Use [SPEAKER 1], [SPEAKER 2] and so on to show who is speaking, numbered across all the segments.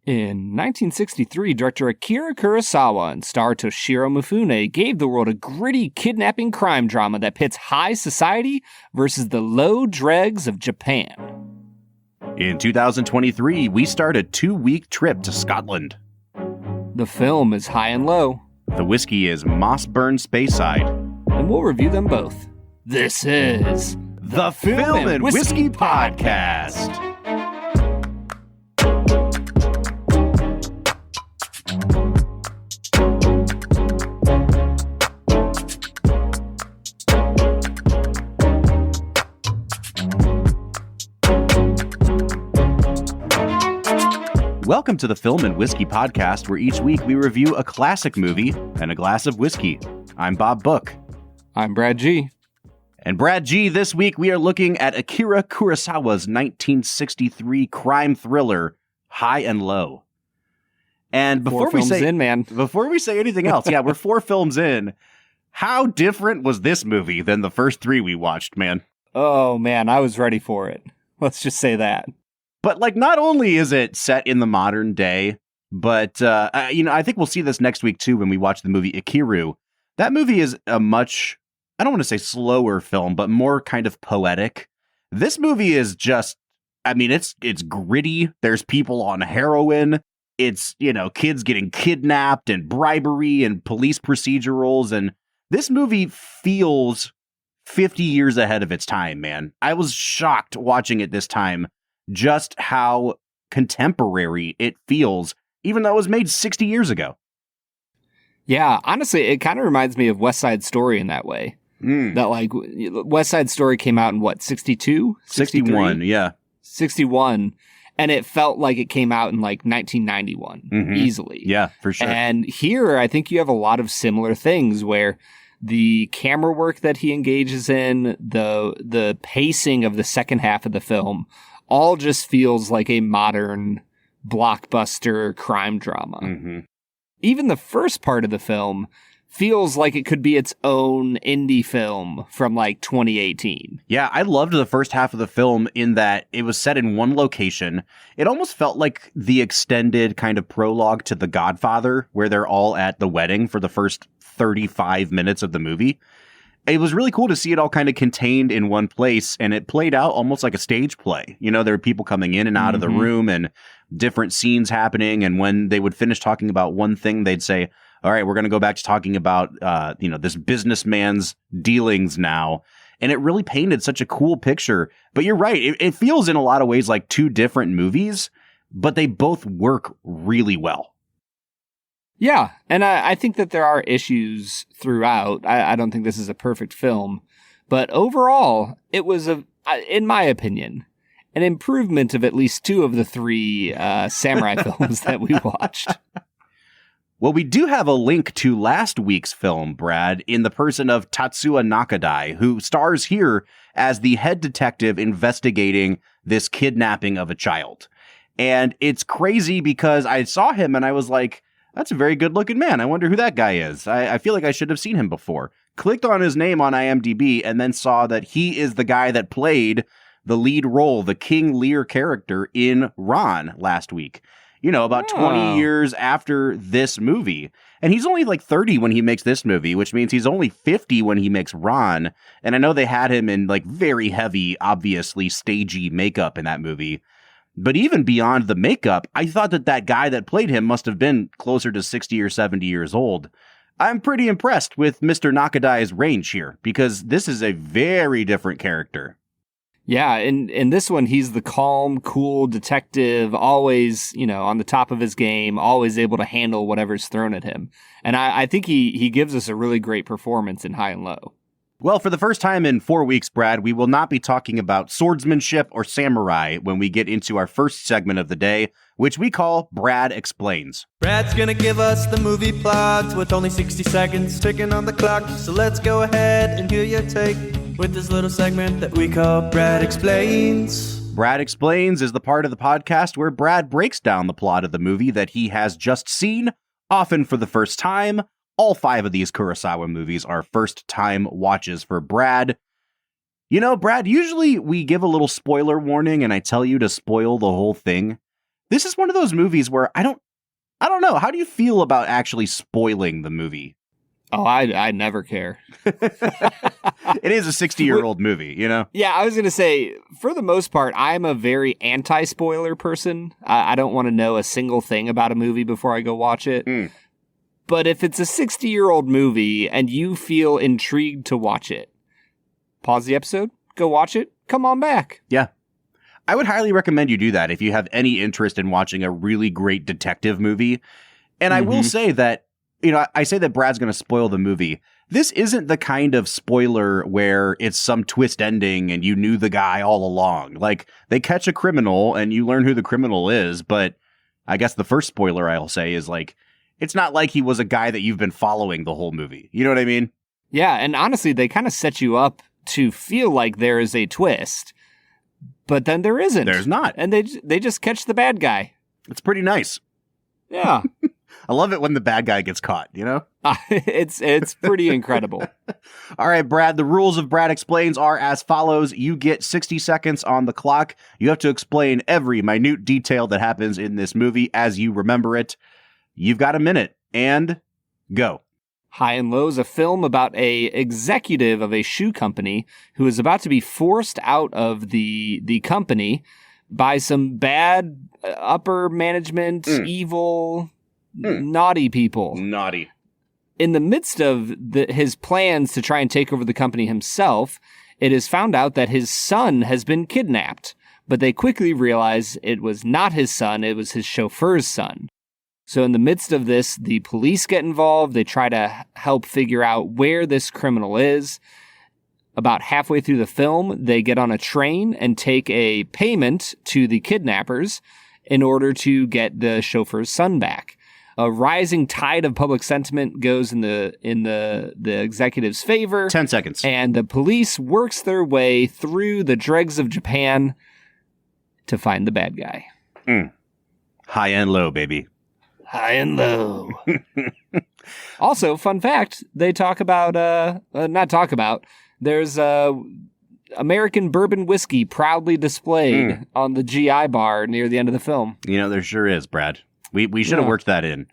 [SPEAKER 1] In 1963, director Akira Kurosawa and star Toshiro Mifune gave the world a gritty kidnapping crime drama that pits high society versus the low dregs of Japan.
[SPEAKER 2] In 2023, we start a 2-week trip to Scotland.
[SPEAKER 1] The film is High and Low.
[SPEAKER 2] The whiskey is Mossburn Speyside.
[SPEAKER 1] And we'll review them both. This is
[SPEAKER 2] the Film and Whiskey Podcast. Welcome to the Film and Whiskey Podcast, where each week we review a classic movie and a glass of whiskey. I'm Bob Book.
[SPEAKER 1] I'm Brad G.
[SPEAKER 2] And Brad G, this week we are looking at Akira Kurosawa's 1963 crime thriller, High and Low. And before we say anything else, we're 4 films in. How different was this movie than the first 3 we watched, man?
[SPEAKER 1] Oh man, I was ready for it. Let's just say that.
[SPEAKER 2] But, not only is it set in the modern day, but, I think we'll see this next week, too, when we watch the movie Akira. That movie is a much, I don't want to say slower film, but more kind of poetic. This movie is just, it's gritty. There's people on heroin. It's, kids getting kidnapped and bribery and police procedurals. And this movie feels 50 years ahead of its time, man. I was shocked watching it this time. Just how contemporary it feels, even though it was made 60 years ago.
[SPEAKER 1] Yeah, honestly, it kind of reminds me of West Side Story in that way. That, West Side Story came out in, 62?
[SPEAKER 2] 61, yeah.
[SPEAKER 1] 61, and it felt like it came out in, 1991, easily.
[SPEAKER 2] Yeah, for sure.
[SPEAKER 1] And here, I think you have a lot of similar things where the camera work that he engages in, the pacing of the second half of the film, all just feels like a modern blockbuster crime drama.
[SPEAKER 2] Mm-hmm.
[SPEAKER 1] Even the first part of the film feels like it could be its own indie film from 2018.
[SPEAKER 2] Yeah, I loved the first half of the film in that it was set in one location. It almost felt like the extended kind of prologue to The Godfather, where they're all at the wedding for the first 35 minutes of the movie. It was really cool to see it all kind of contained in one place, and it played out almost like a stage play. There were people coming in and out of the room and different scenes happening, and when they would finish talking about one thing, they'd say, all right, we're going to go back to talking about, this businessman's dealings now. And it really painted such a cool picture. But you're right. It feels in a lot of ways like 2 different movies, but they both work really well.
[SPEAKER 1] Yeah, and I think that there are issues throughout. I don't think this is a perfect film, but overall, it was, in my opinion, an improvement of at least 2 of the 3 samurai films that we watched.
[SPEAKER 2] Well, we do have a link to last week's film, Brad, in the person of Tatsuya Nakadai, who stars here as the head detective investigating this kidnapping of a child. And it's crazy because I saw him and I was like, that's a very good-looking man. I wonder who that guy is. I feel like I should have seen him before. Clicked on his name on IMDb and then saw that he is the guy that played the lead role, the King Lear character in Ron last week. About 20 years after this movie. And he's only 30 when he makes this movie, which means he's only 50 when he makes Ron. And I know they had him in very heavy, obviously stagey makeup in that movie. But even beyond the makeup, I thought that guy that played him must have been closer to 60 or 70 years old. I'm pretty impressed with Mr. Nakadai's range here, because this is a very different character.
[SPEAKER 1] Yeah, in this one, he's the calm, cool detective, always, on the top of his game, always able to handle whatever's thrown at him. And I think he gives us a really great performance in High and Low.
[SPEAKER 2] Well, for the first time in 4 weeks, Brad, we will not be talking about swordsmanship or samurai when we get into our first segment of the day, which we call Brad Explains.
[SPEAKER 3] Brad's gonna give us the movie plot with only 60 seconds ticking on the clock. So let's go ahead and hear your take with this little segment that we call Brad Explains.
[SPEAKER 2] Brad Explains is the part of the podcast where Brad breaks down the plot of the movie that he has just seen, often for the first time. All 5 of these Kurosawa movies are first-time watches for Brad. Brad, usually we give a little spoiler warning and I tell you to spoil the whole thing. This is one of those movies where I don't know. How do you feel about actually spoiling the movie?
[SPEAKER 1] Oh, I never care.
[SPEAKER 2] It is a 60-year-old movie, you know?
[SPEAKER 1] Yeah, I was going to say, for the most part, I'm a very anti-spoiler person. I don't want to know a single thing about a movie before I go watch it. But if it's a 60-year-old movie and you feel intrigued to watch it, pause the episode, go watch it, come on back.
[SPEAKER 2] Yeah. I would highly recommend you do that if you have any interest in watching a really great detective movie. And I will say that, you know, I say that Brad's going to spoil the movie. This isn't the kind of spoiler where it's some twist ending and you knew the guy all along. Like, they catch a criminal and you learn who the criminal is, but I guess the first spoiler I'll say is, like, it's not like he was a guy that you've been following the whole movie. You know what I mean?
[SPEAKER 1] Yeah, and honestly, they kind of set you up to feel like there is a twist, but then there isn't.
[SPEAKER 2] There's not.
[SPEAKER 1] And they just catch the bad guy.
[SPEAKER 2] It's pretty nice.
[SPEAKER 1] Yeah.
[SPEAKER 2] I love it when the bad guy gets caught, you know?
[SPEAKER 1] It's pretty incredible.
[SPEAKER 2] All right, Brad, the rules of Brad Explains are as follows. You get 60 seconds on the clock. You have to explain every minute detail that happens in this movie as you remember it. You've got a minute, and go.
[SPEAKER 1] High and Low is a film about a executive of a shoe company who is about to be forced out of the company by some bad upper management, evil, naughty people.
[SPEAKER 2] Naughty.
[SPEAKER 1] In the midst of his plans to try and take over the company himself, it is found out that his son has been kidnapped, but they quickly realize it was not his son, it was his chauffeur's son. So in the midst of this, the police get involved. They try to help figure out where this criminal is. About halfway through the film, they get on a train and take a payment to the kidnappers in order to get the chauffeur's son back. A rising tide of public sentiment goes in the executive's favor.
[SPEAKER 2] 10 seconds.
[SPEAKER 1] And the police works their way through the dregs of Japan to find the bad guy.
[SPEAKER 2] High and low, baby.
[SPEAKER 1] High and low. Also, fun fact, they talk about, there's American bourbon whiskey proudly displayed on the GI bar near the end of the film.
[SPEAKER 2] You know, there sure is, Brad. We should have worked that in.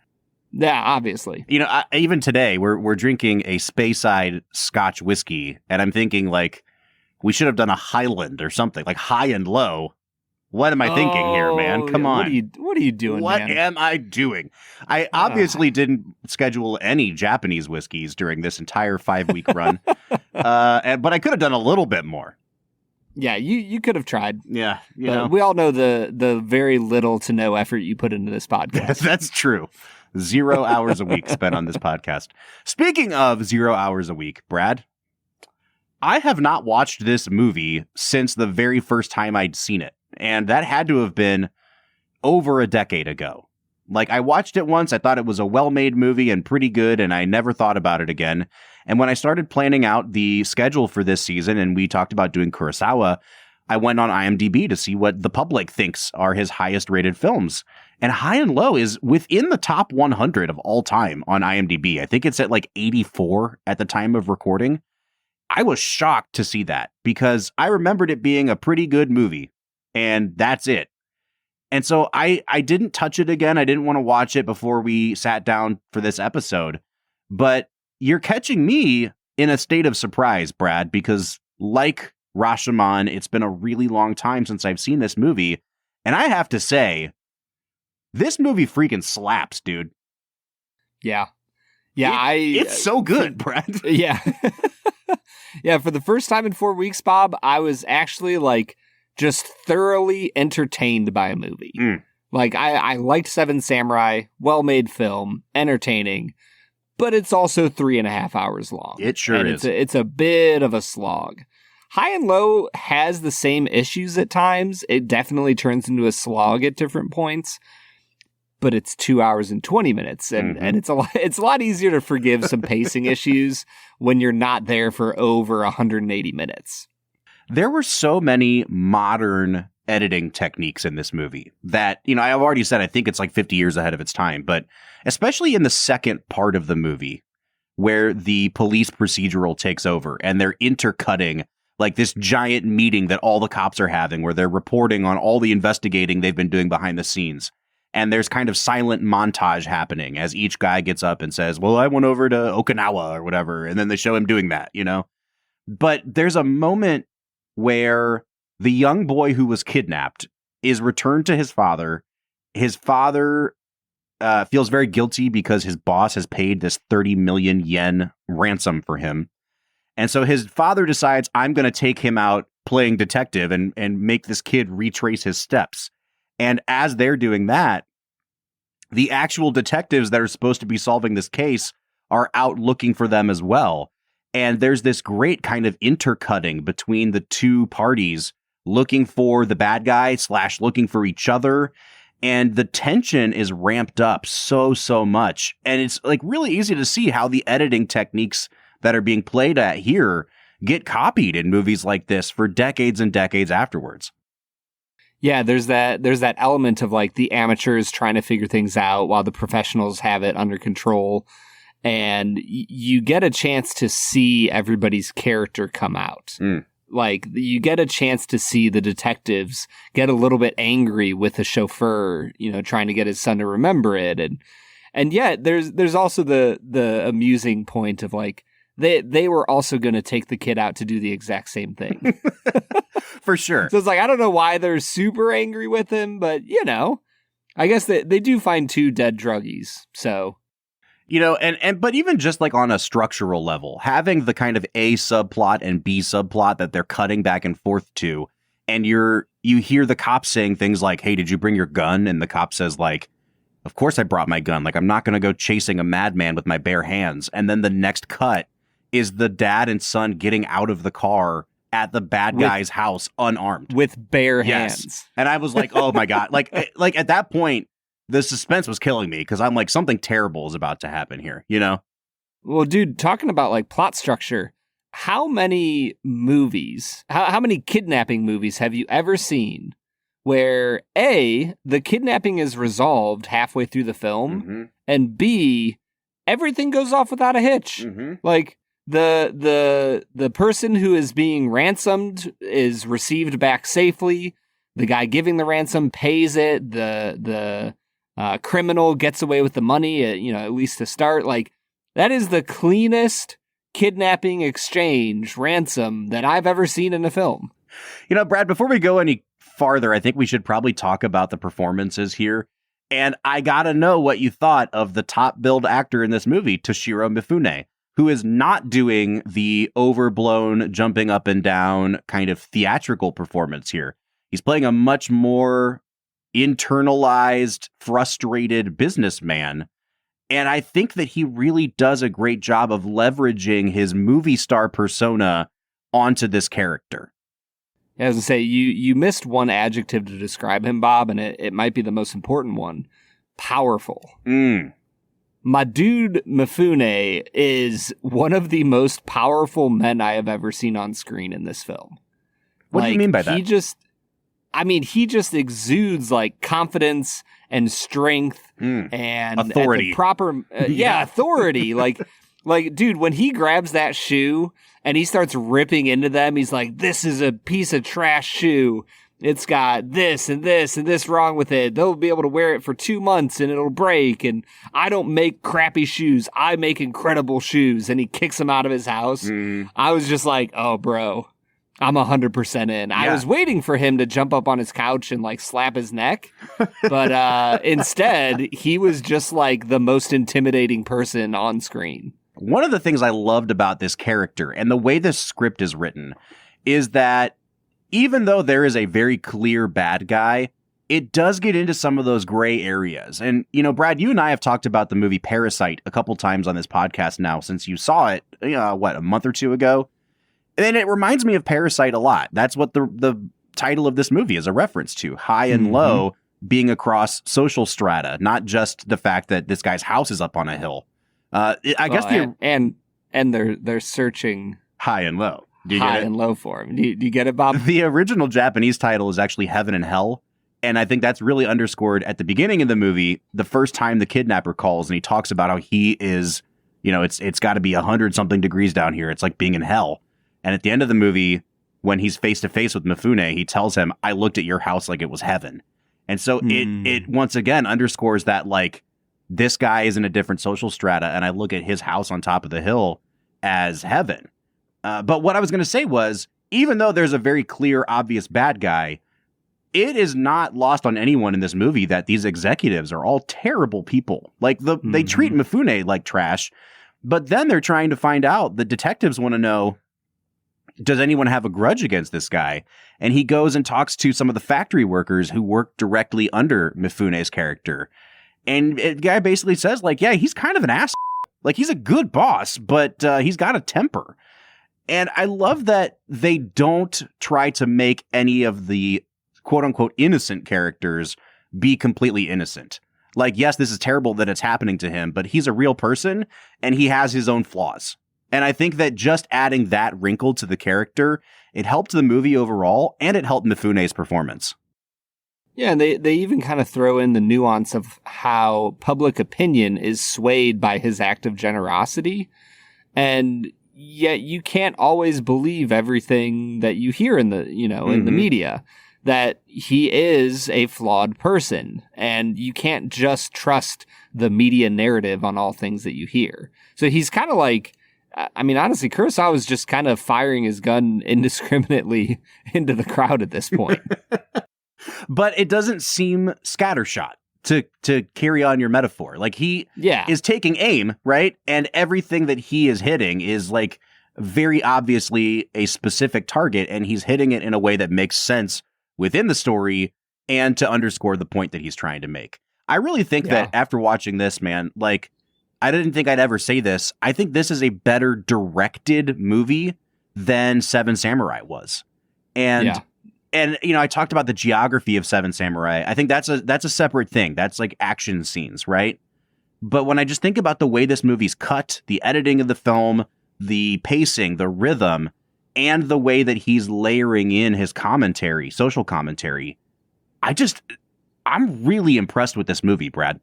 [SPEAKER 1] Yeah, obviously.
[SPEAKER 2] You know, even today, we're drinking a Speyside Scotch whiskey, and I'm thinking, like, we should have done a Highland or something, like high and low. What am I thinking here, man? Come on.
[SPEAKER 1] What are you doing,
[SPEAKER 2] What
[SPEAKER 1] man?
[SPEAKER 2] am I doing? I obviously didn't schedule any Japanese whiskeys during this entire 5-week run, but I could have done a little bit more.
[SPEAKER 1] Yeah, you could have tried.
[SPEAKER 2] Yeah, you
[SPEAKER 1] But
[SPEAKER 2] know.
[SPEAKER 1] we all know the very little to no effort you put into this podcast.
[SPEAKER 2] That's true. 0 hours a week spent on this podcast. Speaking of 0 hours a week, Brad, I have not watched this movie since the very first time I'd seen it. And that had to have been over a decade ago. Like, I watched it once, I thought it was a well-made movie and pretty good, and I never thought about it again. And when I started planning out the schedule for this season, and we talked about doing Kurosawa, I went on IMDb to see what the public thinks are his highest-rated films. And High and Low is within the top 100 of all time on IMDb. I think it's at like 84 at the time of recording. I was shocked to see that, because I remembered it being a pretty good movie. And that's it. And so I didn't touch it again. I didn't want to watch it before we sat down for this episode. But you're catching me in a state of surprise, Brad, because like Rashomon, it's been a really long time since I've seen this movie. And I have to say, this movie freaking slaps, dude.
[SPEAKER 1] Yeah.
[SPEAKER 2] It's so good, Brad.
[SPEAKER 1] Yeah. Yeah, for the first time in 4 weeks, Bob, I was actually like just thoroughly entertained by a movie. Like, I liked Seven Samurai, well-made film, entertaining, but it's also 3.5 hours long.
[SPEAKER 2] It sure is.
[SPEAKER 1] It's a bit of a slog. High and Low has the same issues at times. It definitely turns into a slog at different points, but it's 2 hours and 20 minutes, and it's a lot easier to forgive some pacing issues when you're not there for over 180 minutes.
[SPEAKER 2] There were so many modern editing techniques in this movie that, you know, I've already said I think it's like 50 years ahead of its time, but especially in the second part of the movie where the police procedural takes over and they're intercutting like this giant meeting that all the cops are having where they're reporting on all the investigating they've been doing behind the scenes. And there's kind of silent montage happening as each guy gets up and says, well, I went over to Okinawa or whatever. And then they show him doing that, you know? But there's a moment where the young boy who was kidnapped is returned to his father. His father feels very guilty because his boss has paid this 30 million yen ransom for him. And so his father decides, I'm going to take him out playing detective and make this kid retrace his steps. And as they're doing that, the actual detectives that are supposed to be solving this case are out looking for them as well. And there's this great kind of intercutting between the two parties looking for the bad guy / looking for each other. And the tension is ramped up so much. And it's like really easy to see how the editing techniques that are being played at here get copied in movies like this for decades and decades afterwards.
[SPEAKER 1] Yeah, there's that element of like the amateurs trying to figure things out while the professionals have it under control. And you get a chance to see everybody's character come out. Like you get a chance to see the detectives get a little bit angry with the chauffeur, you know, trying to get his son to remember it. And yet there's also the amusing point of like, they were also going to take the kid out to do the exact same thing.
[SPEAKER 2] For sure.
[SPEAKER 1] So it's like, I don't know why they're super angry with him, but, you know, I guess they do find 2 dead druggies. So,
[SPEAKER 2] you know, but even just like on a structural level, having the kind of A subplot and B subplot that they're cutting back and forth to, and you hear the cop saying things like, hey, did you bring your gun? And the cop says like, of course I brought my gun. Like, I'm not going to go chasing a madman with my bare hands. And then the next cut is the dad and son getting out of the car at the bad guy's house unarmed.
[SPEAKER 1] With bare hands.
[SPEAKER 2] And I was like, oh my God. Like at that point, the suspense was killing me because I'm like, something terrible is about to happen here, you know?
[SPEAKER 1] Well, dude, talking about like plot structure, how many movies, how many kidnapping movies have you ever seen where A, the kidnapping is resolved halfway through the film, and B, everything goes off without a hitch? Like, the person who is being ransomed is received back safely. The guy giving the ransom pays it. The criminal gets away with the money, at least to start. Like, that is the cleanest kidnapping exchange ransom that I've ever seen in a film.
[SPEAKER 2] You know, Brad, before we go any farther, I think we should probably talk about the performances here. And I gotta know what you thought of the top billed actor in this movie, Toshiro Mifune, who is not doing the overblown, jumping up and down kind of theatrical performance here. He's playing a much more internalized, frustrated businessman. And I think that he really does a great job of leveraging his movie star persona onto this character.
[SPEAKER 1] I was going to say, you missed one adjective to describe him, Bob, and it might be the most important one. Powerful. My dude Mifune is one of the most powerful men I have ever seen on screen in this film.
[SPEAKER 2] What do you mean by that?
[SPEAKER 1] He just exudes like confidence and strength and
[SPEAKER 2] authority.
[SPEAKER 1] Proper, authority. Like, dude, when he grabs that shoe and he starts ripping into them, he's like, this is a piece of trash shoe. It's got this and this and this wrong with it. They'll be able to wear it for 2 months and it'll break. And I don't make crappy shoes. I make incredible shoes. And he kicks them out of his house. I was just like, oh, bro, I'm 100% in. Yeah. I was waiting for him to jump up on his couch and like slap his neck. But instead, he was just like the most intimidating person on screen.
[SPEAKER 2] One of the things I loved about this character and the way this script is written is that even though there is a very clear bad guy, it does get into some of those gray areas. And, you know, Brad, you and I have talked about the movie Parasite a couple times on this podcast now since you saw it, a month or two ago. And it reminds me of Parasite a lot. That's what the title of this movie is a reference to, high and low being across social strata, not just the fact that this guy's house is up on a hill.
[SPEAKER 1] And they're searching
[SPEAKER 2] high and low.
[SPEAKER 1] High and low for him. Do you get it, Bob?
[SPEAKER 2] The original Japanese title is actually Heaven and Hell. And I think that's really underscored at the beginning of the movie, the first time the kidnapper calls and he talks about how he is, it's got to be 100-something degrees down here. It's like being in hell. And at the end of the movie, when he's face to face with Mifune, he tells him, I looked at your house like it was heaven. And so it once again underscores that, like, this guy is in a different social strata, and I look at his house on top of the hill as heaven. But what I was going to say was, even though there's a very clear, obvious bad guy, it is not lost on anyone in this movie that these executives are all terrible people. Like, they treat Mifune like trash, but then they're trying to find out, the detectives want to know, does anyone have a grudge against this guy? And he goes and talks to some of the factory workers who work directly under Mifune's character. And the guy basically says, like, yeah, he's kind of an ass. Like, he's a good boss, but he's got a temper. And I love that they don't try to make any of the quote unquote innocent characters be completely innocent. Like, yes, this is terrible that it's happening to him, but he's a real person and he has his own flaws. And I think that just adding that wrinkle to the character, it helped the movie overall, and it helped Mifune's performance.
[SPEAKER 1] Yeah, and they even kind of throw in the nuance of how public opinion is swayed by his act of generosity. And yet you can't always believe everything that you hear in the, in the media, that he is a flawed person. And you can't just trust the media narrative on all things that you hear. So he's kind of like, I mean, honestly, Kurosawa is just kind of firing his gun indiscriminately into the crowd at this point.
[SPEAKER 2] But it doesn't seem scattershot, to carry on your metaphor. Like, he is taking aim, right? And everything that he is hitting is, like, very obviously a specific target, and he's hitting it in a way that makes sense within the story and to underscore the point that he's trying to make. I really think that after watching this, man, like, I didn't think I'd ever say this. I think this is a better directed movie than Seven Samurai was. And I talked about the geography of Seven Samurai. I think that's a separate thing. That's like action scenes, right? But when I just think about the way this movie's cut, the editing of the film, the pacing, the rhythm, and the way that he's layering in his commentary, social commentary, I'm really impressed with this movie, Brad.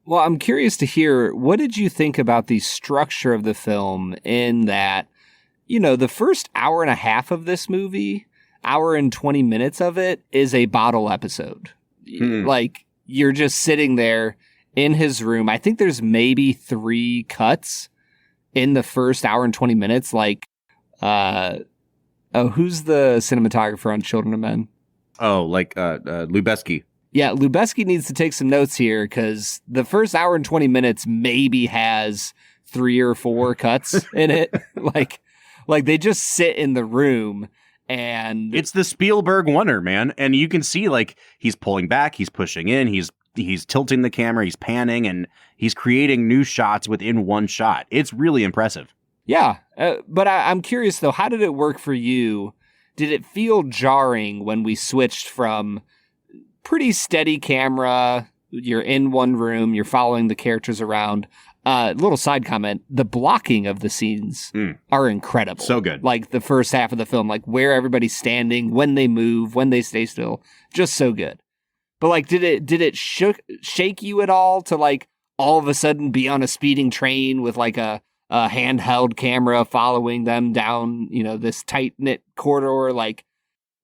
[SPEAKER 1] Well, I'm curious to hear, what did you think about the structure of the film in that, the first hour and a half of this movie, hour and 20 minutes of it is a bottle episode. Like, you're just sitting there in his room. I think there's maybe 3 cuts in the first hour and 20 minutes. Like, who's the cinematographer on Children of Men?
[SPEAKER 2] Oh, like Lubeski.
[SPEAKER 1] Yeah, Lubeski needs to take some notes here, because the first hour and 20 minutes maybe has 3 or 4 cuts in it. Like they just sit in the room, and
[SPEAKER 2] it's the Spielberg wonder, man. And you can see, like, he's pulling back, he's pushing in, he's tilting the camera, he's panning, and he's creating new shots within one shot. It's really impressive. Yeah,
[SPEAKER 1] but I'm curious though, how did it work for you? Did it feel jarring when we switched from pretty steady camera, you're in one room, you're following the characters around? Little side comment, the blocking of the scenes are incredible.
[SPEAKER 2] So good.
[SPEAKER 1] Like, the first half of the film, like, where everybody's standing, when they move, when they stay still, just so good. But, like, did it shake you at all to, like, all of a sudden be on a speeding train with, like, a handheld camera following them down, this tight-knit corridor? Like,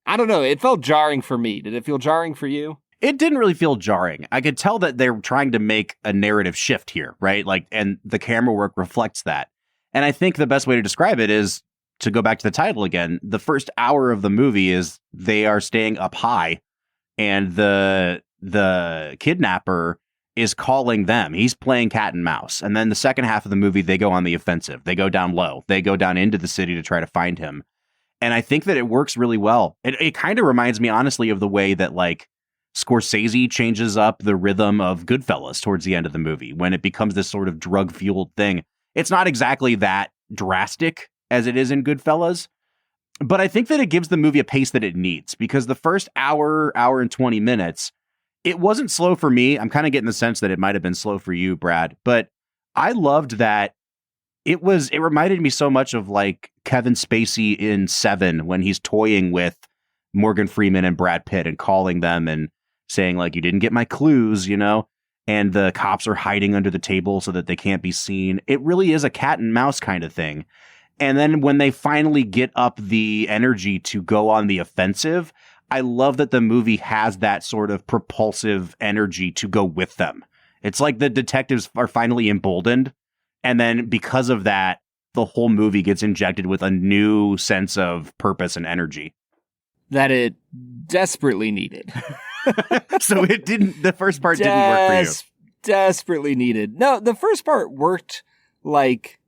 [SPEAKER 1] I don't know. It felt jarring for me. Did it feel jarring for you?
[SPEAKER 2] It didn't really feel jarring. I could tell that they're trying to make a narrative shift here, right? Like, and the camera work reflects that. And I think the best way to describe it is to go back to the title again. The first hour of the movie is they are staying up high, and the kidnapper is calling them. He's playing cat and mouse. And then the second half of the movie, they go on the offensive. They go down low. They go down into the city to try to find him. And I think that it works really well. It kind of reminds me, honestly, of the way that, like, Scorsese changes up the rhythm of Goodfellas towards the end of the movie, when it becomes this sort of drug-fueled thing. It's not exactly that drastic as it is in Goodfellas, but I think that it gives the movie a pace that it needs, because the first hour and 20 minutes, it wasn't slow for me. I'm kind of getting the sense that it might have been slow for you, Brad, but I loved that it reminded me so much of, like, Kevin Spacey in Seven, when he's toying with Morgan Freeman and Brad Pitt and calling them and saying, like, you didn't get my clues, and the cops are hiding under the table so that they can't be seen. It really is a cat and mouse kind of thing. And then when they finally get up the energy to go on the offensive, I love that the movie has that sort of propulsive energy to go with them. It's like the detectives are finally emboldened. And then because of that, the whole movie gets injected with a new sense of purpose and energy.
[SPEAKER 1] That it desperately needed.
[SPEAKER 2] So the first part didn't work for you.
[SPEAKER 1] Desperately needed. No, the first part worked like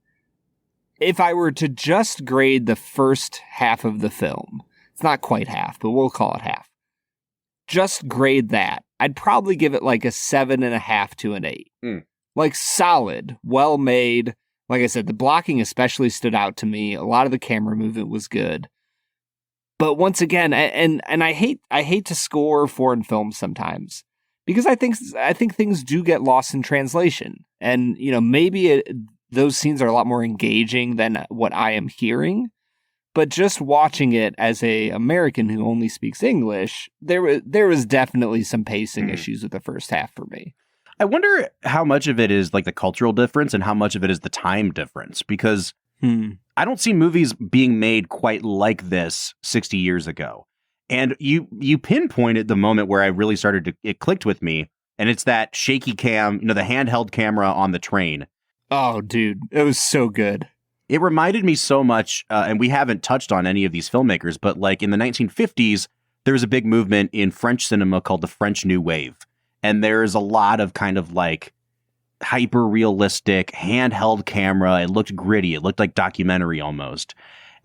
[SPEAKER 1] if I were to just grade the first half of the film. It's not quite half, but we'll call it half. Just grade that. I'd probably give it like a 7.5 to an 8. Like solid, well made. Like I said, the blocking especially stood out to me. A lot of the camera movement was good. But once again, and I hate to score foreign films sometimes because I think things do get lost in translation. And maybe those scenes are a lot more engaging than what I am hearing. But just watching it as a American who only speaks English, there was definitely some pacing issues with the first half for me.
[SPEAKER 2] I wonder how much of it is like the cultural difference and how much of it is the time difference, because I don't see movies being made quite like this 60 years ago. And you pinpointed the moment where I really it clicked with me, and it's that shaky cam, the handheld camera on the train.
[SPEAKER 1] Oh, dude, it was so good.
[SPEAKER 2] It reminded me so much, and we haven't touched on any of these filmmakers, but like in the 1950s, there was a big movement in French cinema called the French New Wave. And there's a lot of kind of like hyper-realistic handheld camera. It looked gritty. It looked like documentary almost.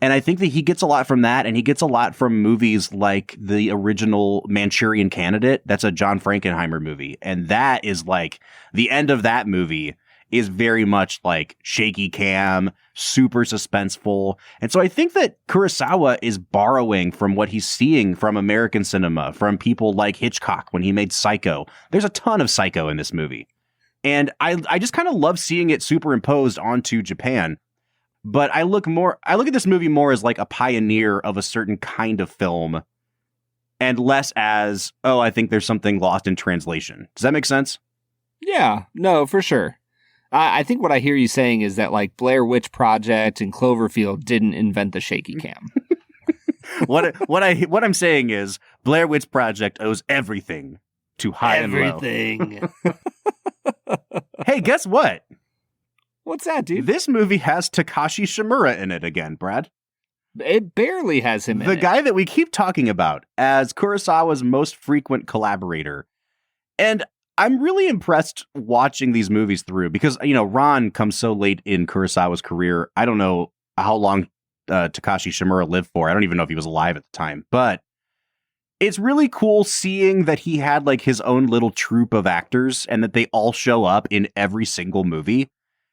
[SPEAKER 2] And I think that he gets a lot from that, and he gets a lot from movies like the original Manchurian Candidate. That's a John Frankenheimer movie. And that is like, the end of that movie is very much like shaky cam, super suspenseful. And so I think that Kurosawa is borrowing from what he's seeing from American cinema, from people like Hitchcock when he made Psycho. There's a ton of Psycho in this movie. And I just kind of love seeing it superimposed onto Japan. But I look at this movie more as like a pioneer of a certain kind of film and less as, oh, I think there's something lost in translation. Does that make sense?
[SPEAKER 1] Yeah, no, for sure. I think what I hear you saying is that like Blair Witch Project and Cloverfield didn't invent the shaky cam.
[SPEAKER 2] What I'm saying is Blair Witch Project owes everything to high and low.
[SPEAKER 1] Everything.
[SPEAKER 2] Hey, guess what?
[SPEAKER 1] What's that, dude?
[SPEAKER 2] This movie has Takashi Shimura in it again, Brad.
[SPEAKER 1] It barely has him in it.
[SPEAKER 2] The guy that we keep talking about as Kurosawa's most frequent collaborator. And I'm really impressed watching these movies through because, Ron comes so late in Kurosawa's career. I don't know how long Takashi Shimura lived for. I don't even know if he was alive at the time, but it's really cool seeing that he had like his own little troupe of actors and that they all show up in every single movie.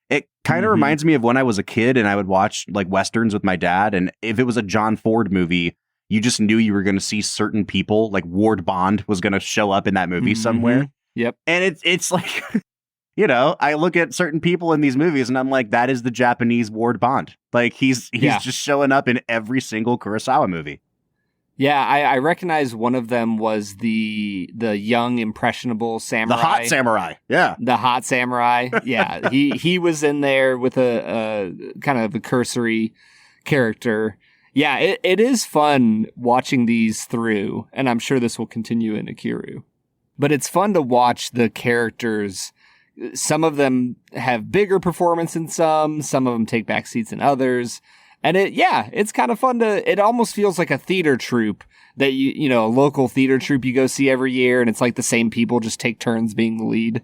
[SPEAKER 2] It kind of reminds me of when I was a kid and I would watch like Westerns with my dad. And if it was a John Ford movie, you just knew you were going to see certain people, like Ward Bond was going to show up in that movie somewhere.
[SPEAKER 1] Yep.
[SPEAKER 2] And it's like, I look at certain people in these movies and I'm like, that is the Japanese Ward Bond. Like he's just showing up in every single Kurosawa movie.
[SPEAKER 1] Yeah, I recognize one of them was the young impressionable samurai.
[SPEAKER 2] The hot samurai. Yeah.
[SPEAKER 1] The hot samurai. Yeah. he was in there with a kind of a cursory character. Yeah, it is fun watching these through, and I'm sure this will continue in Akira. But it's fun to watch the characters. Some of them have bigger performance than some of them take back seats than others. And it's kind of fun it almost feels like a theater troupe that a local theater troupe you go see every year. And it's like the same people just take turns being the lead.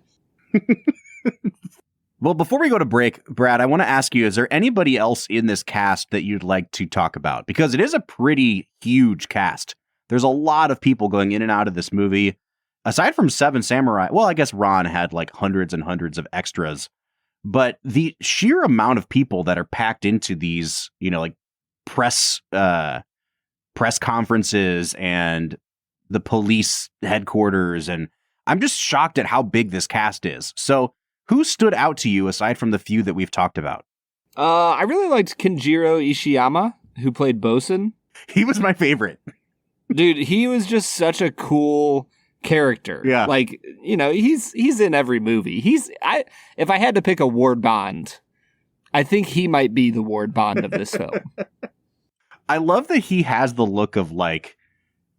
[SPEAKER 2] Well, before we go to break, Brad, I want to ask you, is there anybody else in this cast that you'd like to talk about? Because it is a pretty huge cast. There's a lot of people going in and out of this movie. Aside from Seven Samurai, well, I guess Ron had like hundreds and hundreds of extras, but the sheer amount of people that are packed into these, like press conferences and the police headquarters. And I'm just shocked at how big this cast is. So who stood out to you aside from the few that we've talked about?
[SPEAKER 1] I really liked Kenjiro Ishiyama, who played Bosun.
[SPEAKER 2] He was my favorite.
[SPEAKER 1] Dude, he was just such a cool character.
[SPEAKER 2] Yeah.
[SPEAKER 1] Like, he's in every movie. If I had to pick a Ward Bond, I think he might be the Ward Bond of this film.
[SPEAKER 2] I love that he has the look of like,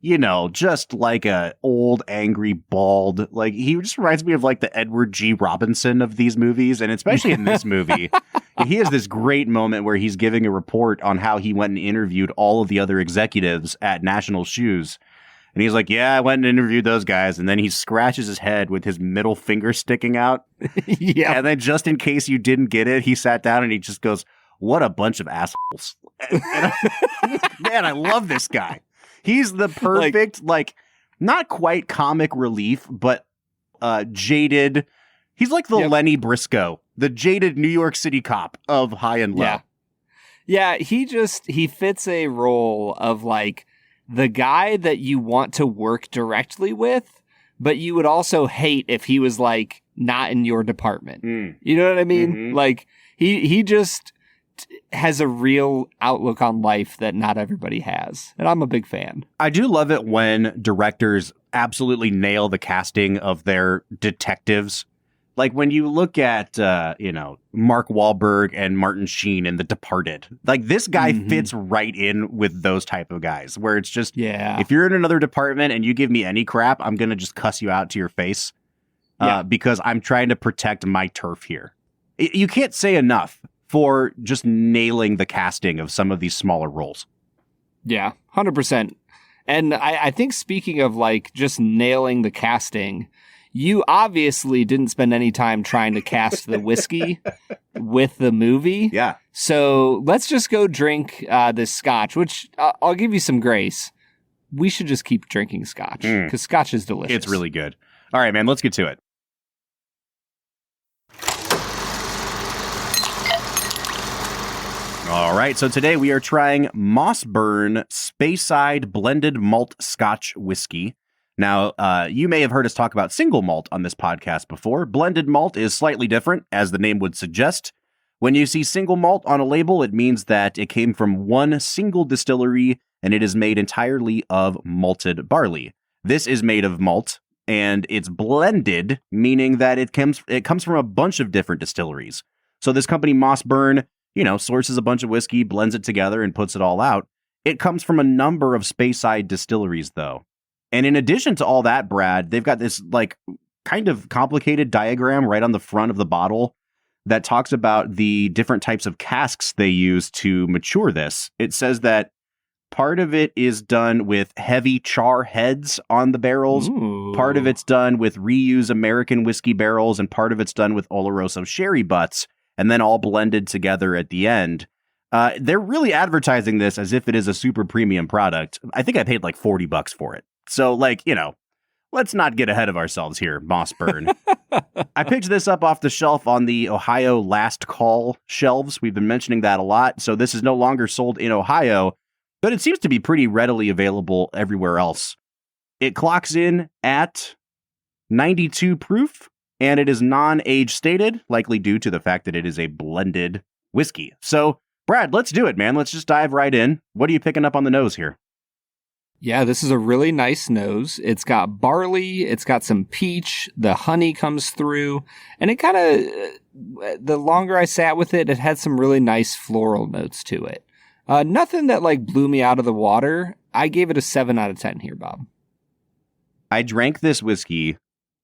[SPEAKER 2] you know, just like a old, angry, bald, like he just reminds me of like the Edward G. Robinson of these movies. And especially in this movie, he has this great moment where he's giving a report on how he went and interviewed all of the other executives at National Shoes. And he's like, yeah, I went and interviewed those guys. And then he scratches his head with his middle finger sticking out.
[SPEAKER 1] Yeah.
[SPEAKER 2] And then just in case you didn't get it, he sat down and he just goes, what a bunch of assholes. Man, I love this guy. He's the perfect, like not quite comic relief, but jaded. He's like the Lenny Briscoe, the jaded New York City cop of High and Low.
[SPEAKER 1] Yeah, he fits a role of like the guy that you want to work directly with, but you would also hate if he was like not in your department. You know what I mean? Mm-hmm. Like he just has a real outlook on life that not everybody has. And I'm a big fan. I
[SPEAKER 2] do love it when directors absolutely nail the casting of their detectives. Like when you look at, Mark Wahlberg and Martin Sheen in The Departed, like this guy fits right in with those type of guys where it's just, if you're in another department and you give me any crap, I'm going to just cuss you out to your face because I'm trying to protect my turf here. You can't say enough for just nailing the casting of some of these smaller roles.
[SPEAKER 1] Yeah, 100%. And I think speaking of like just nailing the casting, you obviously didn't spend any time trying to cast the whiskey with the movie.
[SPEAKER 2] Yeah.
[SPEAKER 1] So let's just go drink this scotch, which I'll give you some grace. We should just keep drinking scotch because scotch is delicious.
[SPEAKER 2] It's really good. All right, man, let's get to it. All right, so today we are trying Mossburn Speyside Blended Malt Scotch Whisky. Now, you may have heard us talk about single malt on this podcast before. Blended malt is slightly different, as the name would suggest. When you see single malt on a label, it means that it came from one single distillery, and it is made entirely of malted barley. This is made of malt, and it's blended, meaning that it comes from a bunch of different distilleries. So this company, Mossburn, sources a bunch of whiskey, blends it together, and puts it all out. It comes from a number of Speyside distilleries, though. And in addition to all that, Brad, they've got this like kind of complicated diagram right on the front of the bottle that talks about the different types of casks they use to mature this. It says that part of it is done with heavy char heads on the barrels. Ooh. Part of it's done with reuse American whiskey barrels, and part of it's done with Oloroso sherry butts, and then all blended together at the end. They're really advertising this as if it is a super premium product. I think I paid like $40 for it. So, let's not get ahead of ourselves here, Mossburn. I picked this up off the shelf on the Ohio Last Call shelves. We've been mentioning that a lot. So this is no longer sold in Ohio, but it seems to be pretty readily available everywhere else. It clocks in at 92 proof, and it is non-age stated, likely due to the fact that it is a blended whiskey. So, Brad, let's do it, man. Let's just dive right in. What are you picking up on the nose here?
[SPEAKER 1] Yeah, this is a really nice nose. It's got barley, it's got some peach, the honey comes through, and it kind of, the longer I sat with it, it had some really nice floral notes to it. Nothing that blew me out of the water. I gave it a 7 out of 10 here, Bob.
[SPEAKER 2] I drank this whiskey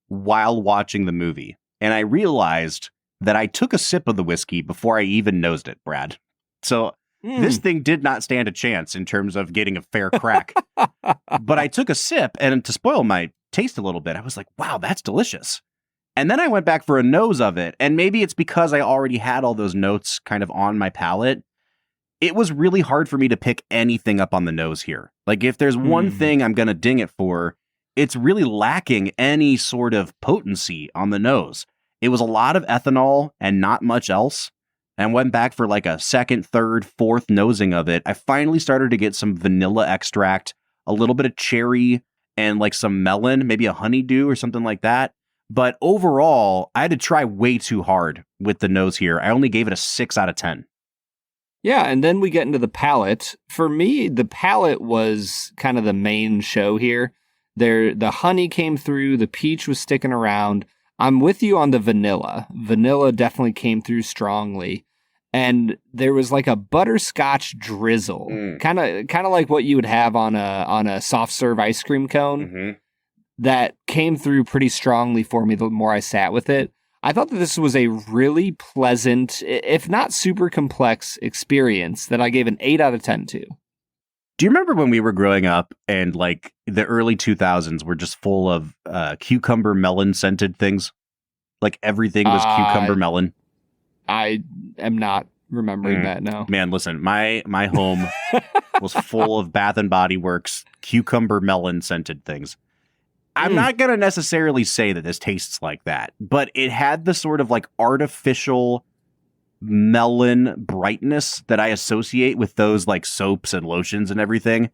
[SPEAKER 2] while watching the movie, and I realized that I took a sip of the whiskey before I even nosed it, Brad. So this thing did not stand a chance in terms of getting a fair crack. But I took a sip, and to spoil my taste a little bit, I was like, wow, that's delicious. And then I went back for a nose of it, and maybe it's because I already had all those notes kind of on my palate. It was really hard for me to pick anything up on the nose here. Like, if there's one thing I'm going to ding it for, it's really lacking any sort of potency on the nose. It was a lot of ethanol and not much else. And went back for like a second, third, fourth nosing of it. I finally started to get some vanilla extract, a little bit of cherry, and like some melon, maybe a honeydew or something like that. But overall, I had to try way too hard with the nose here. I only gave it a 6 out of 10.
[SPEAKER 1] Yeah, and then we get into the palate. For me, the palate was kind of the main show here. The honey came through, the peach was sticking around. I'm with you on the vanilla. Vanilla definitely came through strongly. and there was like a butterscotch drizzle, kind of like what you would have on a soft serve ice cream cone, that came through pretty strongly for me the more I sat with it. I thought that this was a really pleasant, if not super complex, experience that I gave an 8 out of 10 to.
[SPEAKER 2] Do you remember when we were growing up and like the early 2000s were just full of cucumber melon scented things? Like everything was cucumber melon. I
[SPEAKER 1] am not remembering that now.
[SPEAKER 2] Man, listen, my home was full of Bath and Body Works cucumber melon scented things. I'm not going to necessarily say that this tastes like that, but it had the sort of like artificial melon brightness that I associate with those like soaps and lotions and everything.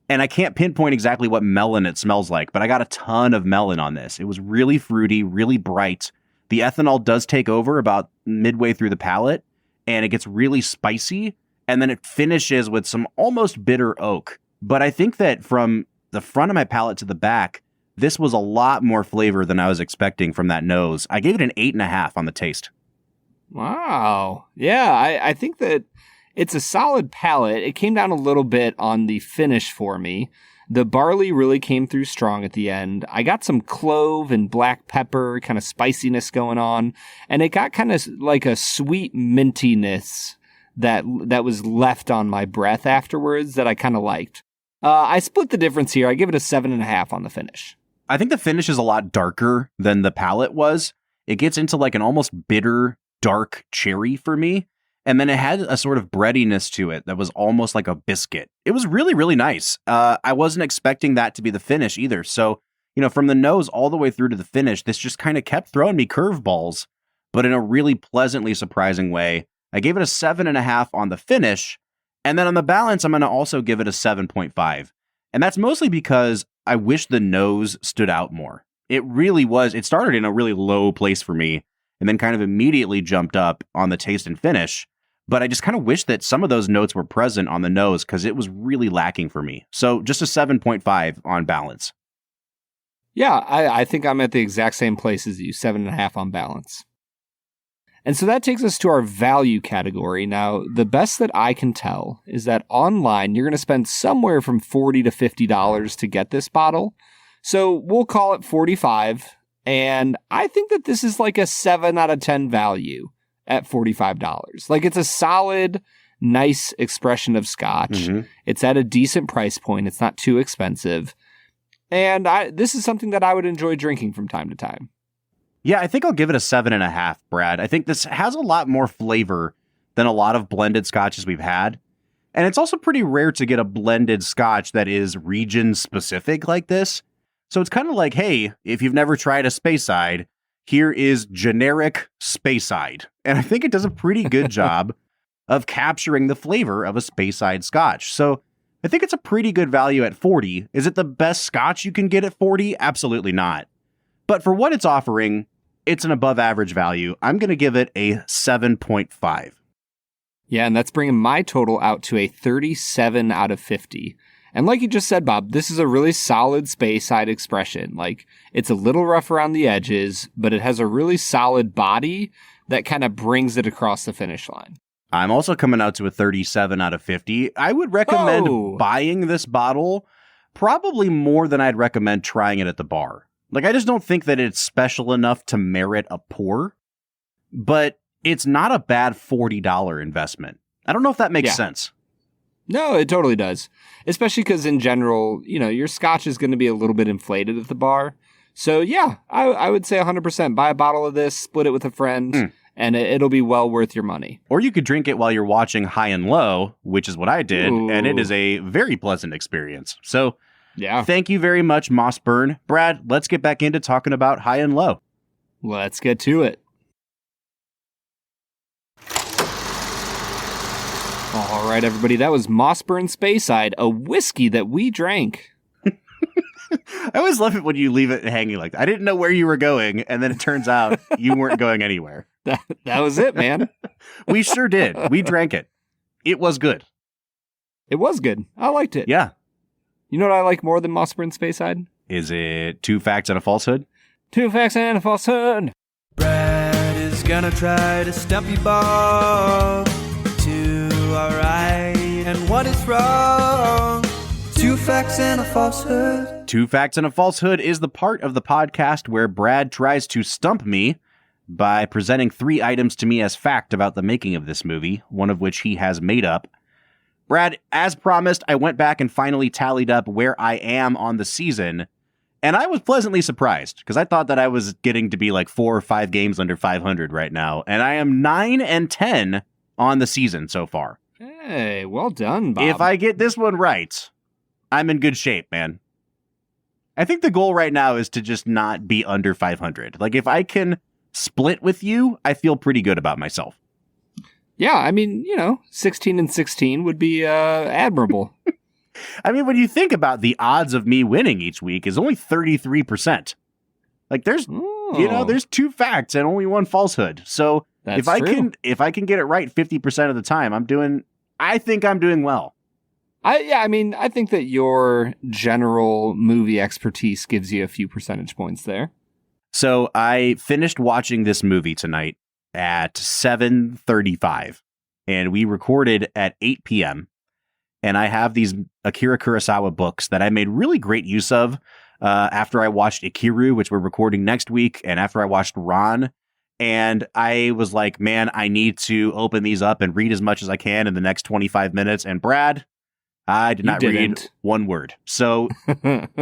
[SPEAKER 2] And I can't pinpoint exactly what melon it smells like, but I got a ton of melon on this. It was really fruity, really bright. The ethanol does take over about midway through the palate, and it gets really spicy, and then it finishes with some almost bitter oak. But I think that from the front of my palate to the back, this was a lot more flavor than I was expecting from that nose. I gave it an 8.5 on the taste.
[SPEAKER 1] Wow. Yeah, I think that it's a solid palate. It came down a little bit on the finish for me. The barley really came through strong at the end. I got some clove and black pepper kind of spiciness going on, and it got kind of like a sweet mintiness that was left on my breath afterwards that I kind of liked. I split the difference here. I give it a 7.5 on the finish.
[SPEAKER 2] I think the finish is a lot darker than the palate was. It gets into like an almost bitter, dark cherry for me. And then it had a sort of breadiness to it that was almost like a biscuit. It was really, really nice. I wasn't expecting that to be the finish either. So, from the nose all the way through to the finish, this just kind of kept throwing me curveballs, but in a really pleasantly surprising way. I gave it a 7.5 on the finish. And then on the balance, I'm going to also give it a 7.5. And that's mostly because I wish the nose stood out more. It really was. It started in a really low place for me and then kind of immediately jumped up on the taste and finish. But I just kind of wish that some of those notes were present on the nose because it was really lacking for me. So just a 7.5 on balance.
[SPEAKER 1] Yeah, I think I'm at the exact same place as you, 7.5 on balance. And so that takes us to our value category. Now, the best that I can tell is that online, you're going to spend somewhere from $40 to $50 to get this bottle. So we'll call it $45. And I think that this is like a 7 out of 10 value at $45. Like, it's a solid, nice expression of scotch. It's at a decent price point. It's not too expensive. And this is something that I would enjoy drinking from time to time.
[SPEAKER 2] Yeah, I think I'll give it a 7.5, Brad. I think this has a lot more flavor than a lot of blended scotches we've had. And it's also pretty rare to get a blended scotch that is region specific like this. So it's kind of like, hey, if you've never tried a Speyside, here is generic Speyside. And I think it does a pretty good job of capturing the flavor of a Speyside scotch. So I think it's a pretty good value at 40. Is it the best scotch you can get at 40? Absolutely not. But for what it's offering, it's an above average value. I'm going to give it a 7.5.
[SPEAKER 1] Yeah, and that's bringing my total out to a 37 out of 50. And like you just said, Bob, this is a really solid Speyside expression. Like, it's a little rough around the edges, but it has a really solid body that kind of brings it across the finish line.
[SPEAKER 2] I'm also coming out to a 37 out of 50. I would recommend buying this bottle probably more than I'd recommend trying it at the bar. Like, I just don't think that it's special enough to merit a pour, but it's not a bad $40 investment. I don't know if that makes sense.
[SPEAKER 1] No, it totally does. Especially because in general, your scotch is going to be a little bit inflated at the bar. So yeah, I would say 100% buy a bottle of this, split it with a friend, and it'll be well worth your money.
[SPEAKER 2] Or you could drink it while you're watching High and Low, which is what I did, and it is a very pleasant experience. So
[SPEAKER 1] yeah,
[SPEAKER 2] thank you very much, Mossburn. Brad, let's get back into talking about High and Low.
[SPEAKER 1] Let's get to it. All right, everybody, that was Mossburn Speyside, a whiskey that we drank.
[SPEAKER 2] I always love it when you leave it hanging like that. I didn't know where you were going, and then it turns out you weren't going anywhere.
[SPEAKER 1] That was it, man.
[SPEAKER 2] We sure did. We drank it. It was good.
[SPEAKER 1] It was good. I liked it.
[SPEAKER 2] Yeah.
[SPEAKER 1] You know what I like more than Mossburn Speyside?
[SPEAKER 2] Is it 2 facts and a falsehood?
[SPEAKER 1] 2 facts and a falsehood.
[SPEAKER 3] Brad is gonna try to stump you, Bob. are right and what is wrong. 2 facts and a falsehood.
[SPEAKER 2] 2 Facts and a Falsehood is the part of the podcast where Brad tries to stump me by presenting 3 items to me as fact about the making of this movie, one of which he has made up. Brad, as promised, I went back and finally tallied up where I am on the season, and I was pleasantly surprised, because I thought that I was getting to be like 4 or 5 games under 500 right now, and I am 9-10 on the season so far.
[SPEAKER 1] Hey, well done, Bob.
[SPEAKER 2] If I get this one right, I'm in good shape, man. I think the goal right now is to just not be under 500. Like, if I can split with you, I feel pretty good about myself.
[SPEAKER 1] Yeah, I mean, 16-16 would be admirable.
[SPEAKER 2] I mean, when you think about the odds of me winning each week is only 33%. Like, there's 2 facts and only 1 falsehood. So
[SPEAKER 1] That's
[SPEAKER 2] if I
[SPEAKER 1] true.
[SPEAKER 2] can get it right 50% of the time, I think I'm doing well.
[SPEAKER 1] I think that your general movie expertise gives you a few percentage points there.
[SPEAKER 2] So I finished watching this movie tonight at 7:35, and we recorded at 8 p.m. And I have these Akira Kurosawa books that I made really great use of after I watched Ikiru, which we're recording next week, and after I watched Ron. And I was like, man, I need to open these up and read as much as I can in the next 25 minutes. And Brad, I did not read one word. So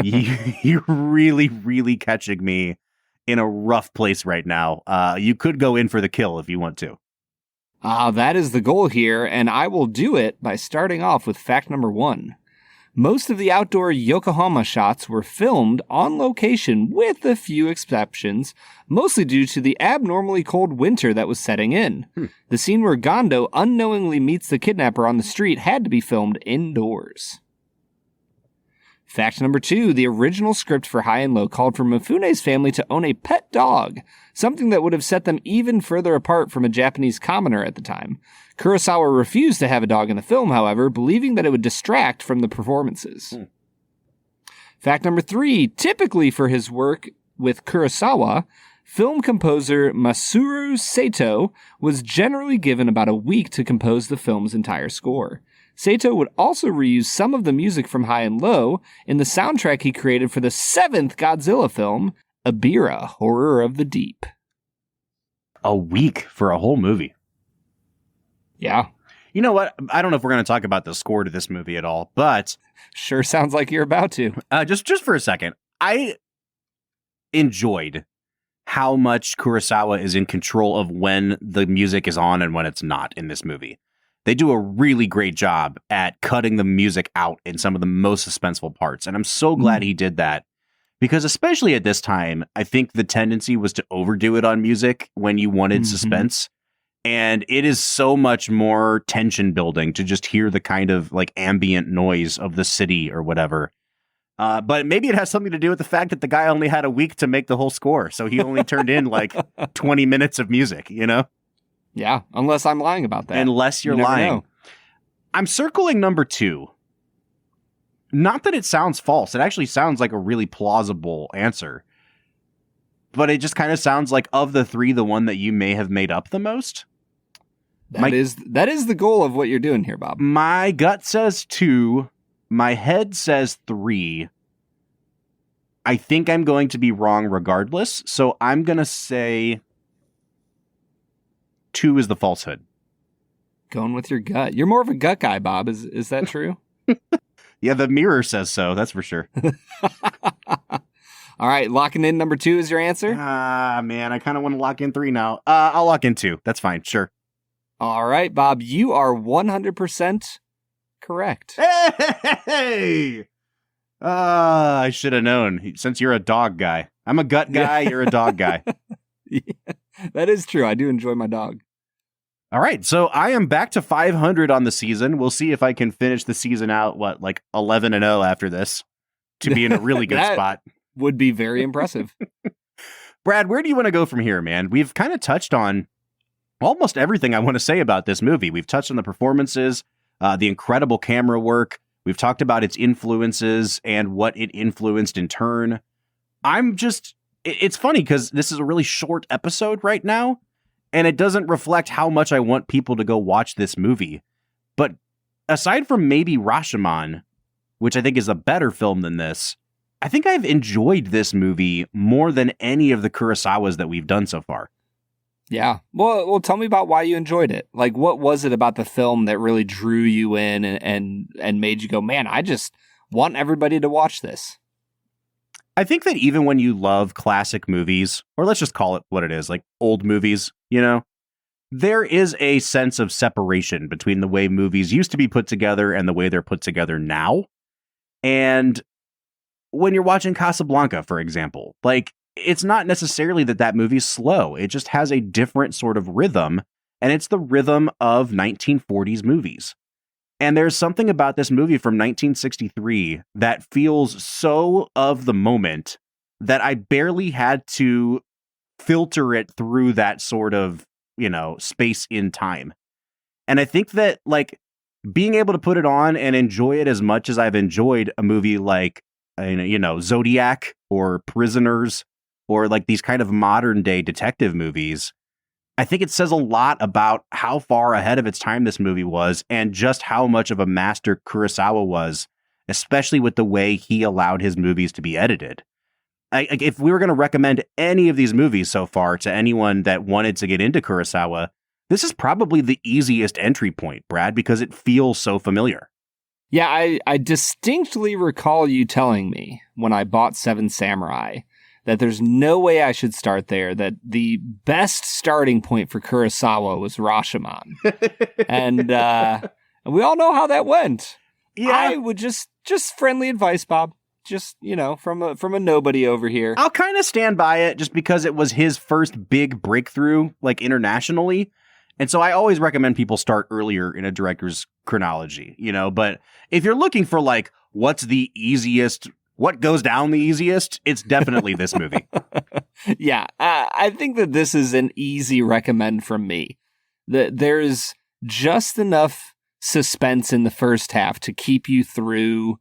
[SPEAKER 2] you're really, really catching me in a rough place right now. You could go in for the kill if you want to.
[SPEAKER 1] That is the goal here, and I will do it by starting off with fact number 1. Most of the outdoor Yokohama shots were filmed on location with a few exceptions, mostly due to the abnormally cold winter that was setting in. The scene where Gondo unknowingly meets the kidnapper on the street had to be filmed indoors. Fact number 2, the original script for High and Low called for Mifune's family to own a pet dog, something that would have set them even further apart from a Japanese commoner at the time. Kurosawa refused to have a dog in the film, however, believing that it would distract from the performances. Fact number 3, typically for his work with Kurosawa, film composer Masaru Sato was generally given about a week to compose the film's entire score. Sato would also reuse some of the music from High and Low in the soundtrack he created for the 7th Godzilla film, Ebirah, Horror of the Deep.
[SPEAKER 2] A week for a whole movie.
[SPEAKER 1] Yeah.
[SPEAKER 2] You know what? I don't know if we're going to talk about the score to this movie at all, but
[SPEAKER 1] Sure sounds like you're about to.
[SPEAKER 2] just for a second, I enjoyed how much Kurosawa is in control of when the music is on and when it's not in this movie. They do a really great job at cutting the music out in some of the most suspenseful parts. And I'm so glad he did that, because especially at this time, I think the tendency was to overdo it on music when you wanted suspense. And it is so much more tension building to just hear the kind of like ambient noise of the city or whatever. But maybe it has something to do with the fact that the guy only had a week to make the whole score. So he only turned in like 20 minutes of music,
[SPEAKER 1] Yeah, unless I'm lying about that.
[SPEAKER 2] Unless you're
[SPEAKER 1] You never
[SPEAKER 2] lying.
[SPEAKER 1] know.
[SPEAKER 2] I'm circling number 2. Not that it sounds false. It actually sounds like a really plausible answer. But it just kind of sounds like, of the 3, the one that you may have made up the most.
[SPEAKER 1] That is the goal of what you're doing here, Bob.
[SPEAKER 2] My gut says 2. My head says 3. I think I'm going to be wrong regardless. So I'm going to say 2 is the falsehood.
[SPEAKER 1] Going with your gut. You're more of a gut guy, Bob. Is that true?
[SPEAKER 2] Yeah, the mirror says so. That's for sure.
[SPEAKER 1] All right, locking in number 2 is your answer?
[SPEAKER 2] Man, I kind of want to lock in 3 now. I'll lock in 2. That's fine. Sure.
[SPEAKER 1] All right, Bob, you are 100% correct.
[SPEAKER 2] Hey! I should have known, since you're a dog guy. I'm a gut guy, you're a dog guy.
[SPEAKER 1] Yeah, that is true. I do enjoy my dog.
[SPEAKER 2] All right, so I am back to 500 on the season. We'll see if I can finish the season out, 11-0 after this, to be in a really good spot.
[SPEAKER 1] Would be very impressive.
[SPEAKER 2] Brad, where do you want to go from here, man? We've kind of touched on almost everything I want to say about this movie. We've touched on the performances, the incredible camera work. We've talked about its influences and what it influenced in turn. It's funny because this is a really short episode right now, and it doesn't reflect how much I want people to go watch this movie. But aside from maybe Rashomon, which I think is a better film than this, I think I've enjoyed this movie more than any of the Kurosawas that we've done so far.
[SPEAKER 1] Yeah. Well, tell me about why you enjoyed it. Like, what was it about the film that really drew you in and made you go, man, I just want everybody to watch this?
[SPEAKER 2] I think that even when you love classic movies, or let's just call it what it is, like old movies, you know, there is a sense of separation between the way movies used to be put together and the way they're put together now. And when you're watching Casablanca, for example, like, it's not necessarily that movie's slow. It just has a different sort of rhythm, and it's the rhythm of 1940s movies. And there's something about this movie from 1963 that feels so of the moment that I barely had to filter it through that sort of, you know, space in time. And I think that, like, being able to put it on and enjoy it as much as I've enjoyed a movie like, you know, Zodiac or Prisoners or like these kind of modern day detective movies, I think it says a lot about how far ahead of its time this movie was and just how much of a master Kurosawa was, especially with the way he allowed his movies to be edited. If we were going to recommend any of these movies so far to anyone that wanted to get into Kurosawa, this is probably the easiest entry point, Brad, because it feels so familiar.
[SPEAKER 1] Yeah, I distinctly recall you telling me when I bought Seven Samurai that there's no way I should start there, that the best starting point for Kurosawa was Rashomon. and we all know how that went. Yeah. I would just friendly advice, Bob. Just, you know, from a nobody over here.
[SPEAKER 2] I'll kind of stand by it just because it was his first big breakthrough, like, internationally. And so I always recommend people start earlier in a director's chronology, you know, but if you're looking for, like, what's the easiest, what goes down the easiest, it's definitely this movie.
[SPEAKER 1] Yeah, I think that this is an easy recommend from me. There's just enough suspense in the first half to keep you through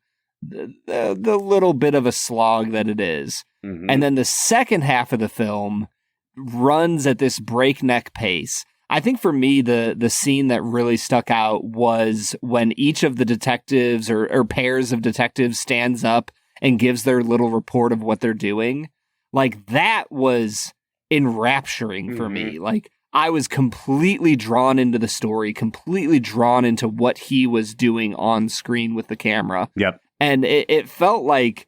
[SPEAKER 1] the little bit of a slog that it is. Mm-hmm. And then the second half of the film runs at this breakneck pace. I think for me, the scene that really stuck out was when each of the detectives or pairs of detectives stands up and gives their little report of what they're doing. Like, that was enrapturing for me. Like, I was completely drawn into the story, completely drawn into what he was doing on screen with the camera.
[SPEAKER 2] Yep.
[SPEAKER 1] And it felt like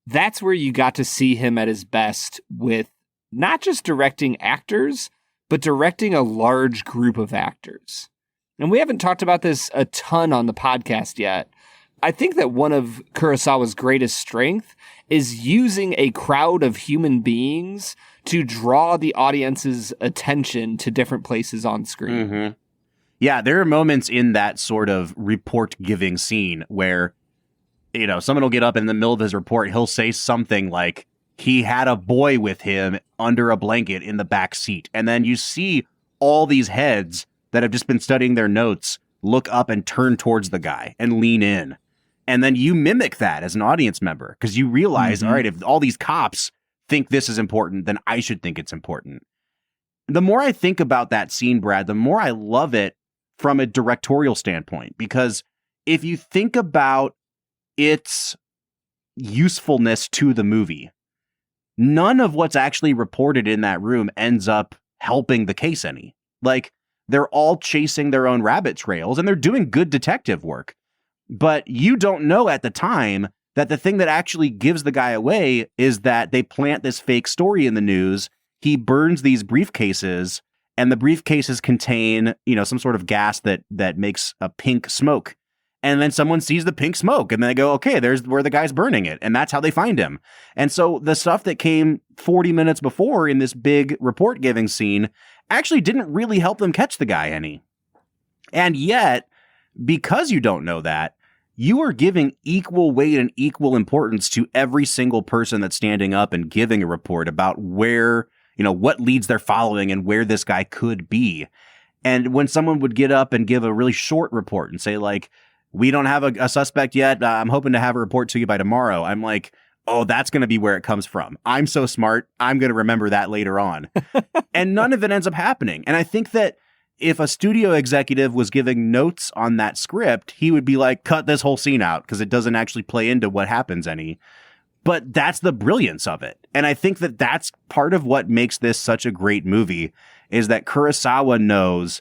[SPEAKER 1] that's where you got to see him at his best with not just directing actors, but directing a large group of actors. And we haven't talked about this a ton on the podcast yet. I think that one of Kurosawa's greatest strength is using a crowd of human beings to draw the audience's attention to different places on screen.
[SPEAKER 2] Mm-hmm. Yeah, there are moments in that sort of report-giving scene where, you know, someone will get up in the middle of his report, he'll say something like, he had a boy with him under a blanket in the back seat. And then you see all these heads that have just been studying their notes look up and turn towards the guy and lean in. And then you mimic that as an audience member because you realize, all right, if all these cops think this is important, then I should think it's important. The more I think about that scene, Brad, the more I love it from a directorial standpoint, because if you think about its usefulness to the movie, none of what's actually reported in that room ends up helping the case any. Like, they're all chasing their own rabbit trails and they're doing good detective work. But you don't know at the time that the thing that actually gives the guy away is that they plant this fake story in the news. He burns these briefcases and the briefcases contain, you know, some sort of gas that makes a pink smoke. And then someone sees the pink smoke and they go, okay, there's where the guy's burning it. And that's how they find him. And so the stuff that came 40 minutes before in this big report giving scene actually didn't really help them catch the guy any. And yet, because you don't know that, you are giving equal weight and equal importance to every single person that's standing up and giving a report about where, you know, what leads they're following and where this guy could be. And when someone would get up and give a really short report and say, like, we don't have a suspect yet, I'm hoping to have a report to you by tomorrow, I'm like, oh, that's going to be where it comes from. I'm so smart. I'm going to remember that later on. And none of it ends up happening. And I think that if a studio executive was giving notes on that script, he would be like, cut this whole scene out because it doesn't actually play into what happens any. But that's the brilliance of it. And I think that that's part of what makes this such a great movie is that Kurosawa knows,